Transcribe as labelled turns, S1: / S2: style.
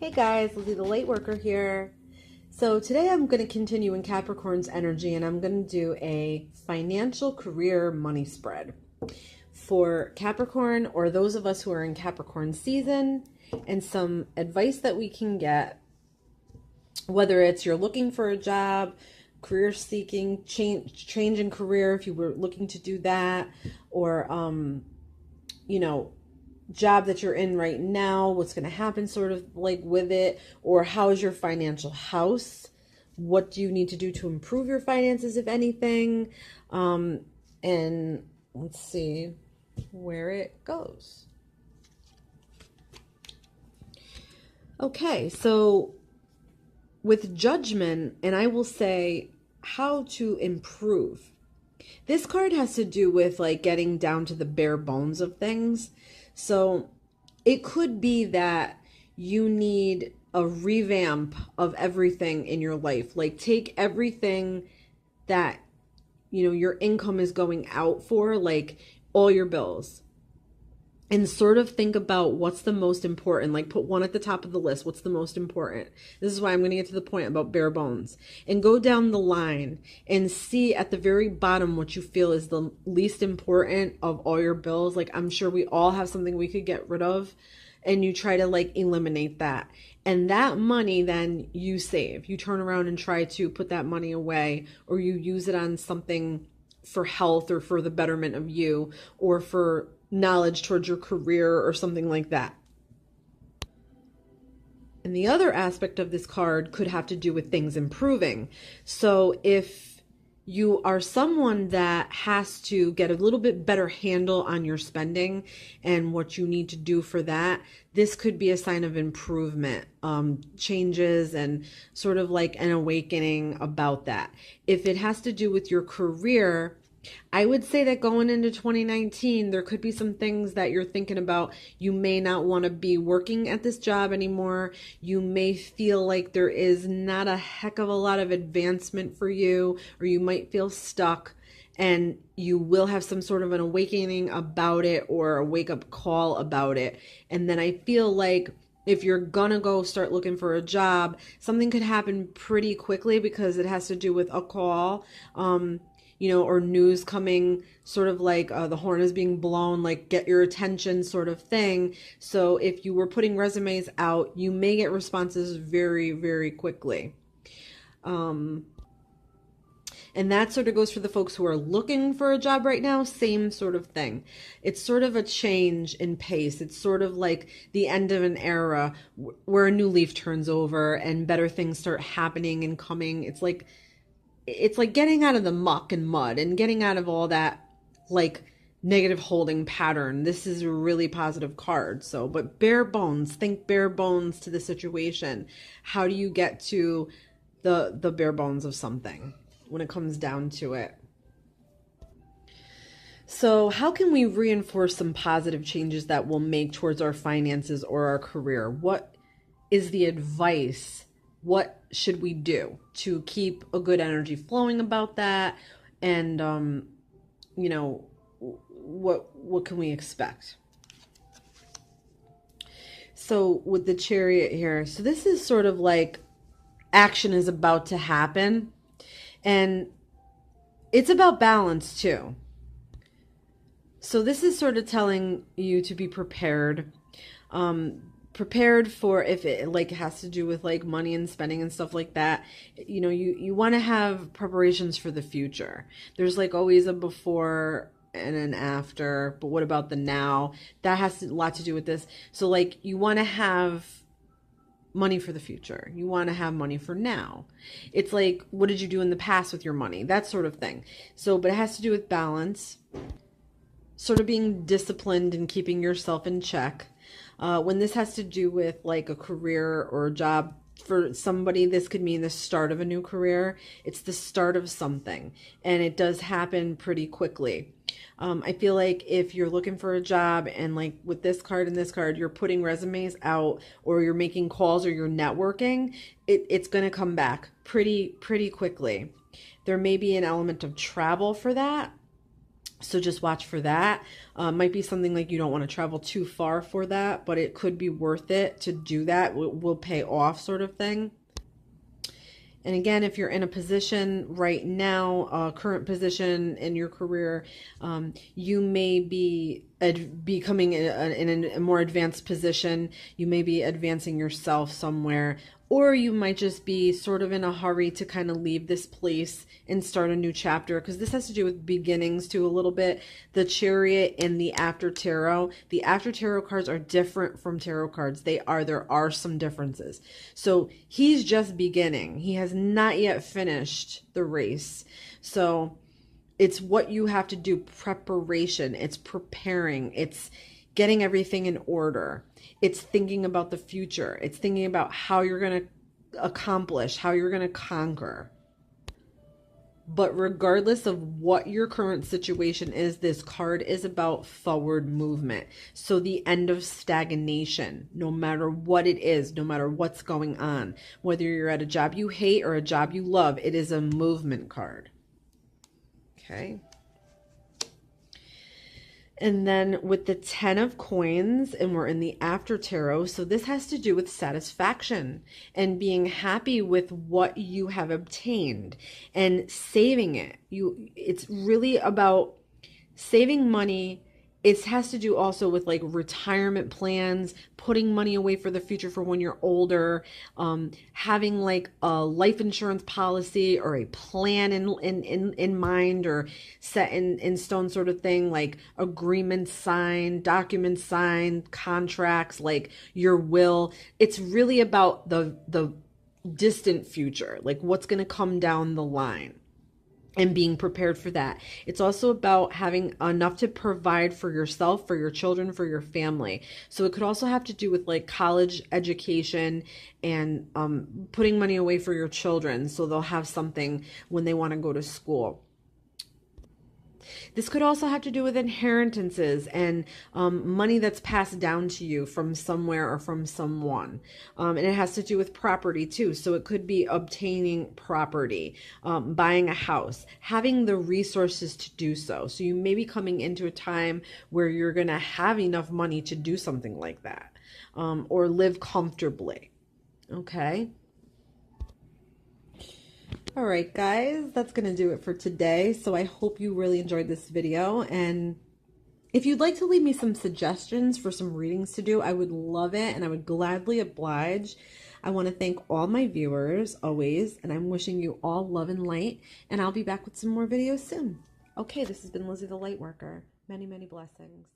S1: Hey guys, Lizzie the Light Worker here. So today I'm going to continue in Capricorn's energy and I'm going to do a financial career money spread for Capricorn or those of us who are in Capricorn season, and some advice that we can get, whether it's you're looking for a job, career seeking, change in career if you were looking to do that, or you know, job that you're in right now, what's going to happen sort of like with it, or how's your financial house, what do you need to do to improve your finances, if anything, and let's see where it goes. Okay, so with judgment, and I will say how to improve. This card has to do with like getting down to the bare bones of things. So it could be that you need a revamp of everything in your life. Like take everything that, your income is going out for, like all your bills, and sort of think about what's the most important. Like put one at the top of the list. What's the most important? This is why I'm going to get to the point about bare bones, and go down the line and see at the very bottom what you feel is the least important of all your bills. Like I'm sure we all have something we could get rid of, and you try to like eliminate that. And that money then you save. You turn around and try to put that money away, or you use it on something for health or for the betterment of you, or for knowledge towards your career or something like that. And the other aspect of this card could have to do with things improving. So if you are someone that has to get a little bit better handle on your spending and what you need to do for that, this could be a sign of improvement, changes, and sort of like an awakening about that. If it has to do with your career, I would say that going into 2019, there could be some things that you're thinking about. You may not want to be working at this job anymore. You may feel like there is not a heck of a lot of advancement for you, or you might feel stuck, and you will have some sort of an awakening about it, or a wake-up call about it. And then I feel like if you're gonna go start looking for a job, something could happen pretty quickly because it has to do with a call, or news coming, sort of like the horn is being blown, like get your attention sort of thing. So if you were putting resumes out, you may get responses very, very quickly. And that sort of goes for the folks who are looking for a job right now, same sort of thing. It's sort of a change in pace. It's sort of like the end of an era where a new leaf turns over and better things start happening and coming. It's like getting out of the muck and mud and getting out of all that like negative holding pattern. This is a really positive card. So, but bare bones, think bare bones to the situation. How do you get to the bare bones of something when it comes down to it? So how can we reinforce some positive changes that we'll make towards our finances or our career? What is the advice? What should we do to keep a good energy flowing about that? And, what can we expect? So with the Chariot here, so this is sort of like action is about to happen, and it's about balance too. So this is sort of telling you to be prepared. Prepared for if it like has to do with like money and spending and stuff like that. You want to have preparations for the future. There's like always a before and an after, but what about the now? That has a lot to do with this. So like you want to have money for the future. You want to have money for now. It's like, what did you do in the past with your money? That sort of thing. So, but it has to do with balance, sort of being disciplined and keeping yourself in check. When this has to do with like a career or a job, for somebody, this could mean the start of a new career. It's the start of something, and it does happen pretty quickly. I feel like if you're looking for a job and like with this card and this card, you're putting resumes out or you're making calls or you're networking, it's going to come back pretty quickly. There may be an element of travel for that. So just watch for that. Might be something like you don't want to travel too far for that, but it could be worth it to do that. Will pay off, sort of thing. And again, if you're in a position right now, a current position in your career, you may be becoming in a more advanced position. You may be advancing yourself somewhere, or you might just be sort of in a hurry to kind of leave this place and start a new chapter, because this has to do with beginnings too a little bit. The Chariot and the After Tarot. The After Tarot cards are different from tarot cards. There are some differences. So he's just beginning. He has not yet finished the race. So it's what you have to do, preparation. It's preparing. It's getting everything in order. It's thinking about the future. It's thinking about how you're going to accomplish, how you're going to conquer. But regardless of what your current situation is, this card is about forward movement. So the end of stagnation, no matter what it is, no matter what's going on, whether you're at a job you hate or a job you love, it is a movement card. Okay. And then with the 10 of coins, and we're in the After Tarot, so this has to do with satisfaction and being happy with what you have obtained and saving it. It's really about saving money. It has to do also with like retirement plans, putting money away for the future for when you're older, having like a life insurance policy or a plan in mind, or set in stone sort of thing, like agreements signed, documents signed, contracts, like your will. It's really about the distant future, like what's going to come down the line, and being prepared for that. It's also about having enough to provide for yourself, for your children, for your family. So it could also have to do with like college education and putting money away for your children so they'll have something when they want to go to school. This could also have to do with inheritances and money that's passed down to you from somewhere or from someone. And it has to do with property too. So it could be obtaining property, buying a house, having the resources to do so. So you may be coming into a time where you're going to have enough money to do something like that, or live comfortably. Okay. All right, guys, that's going to do it for today. So I hope you really enjoyed this video. And if you'd like to leave me some suggestions for some readings to do, I would love it, and I would gladly oblige. I want to thank all my viewers always, and I'm wishing you all love and light, and I'll be back with some more videos soon. Okay, this has been Lizzie the Lightworker. Many, many blessings.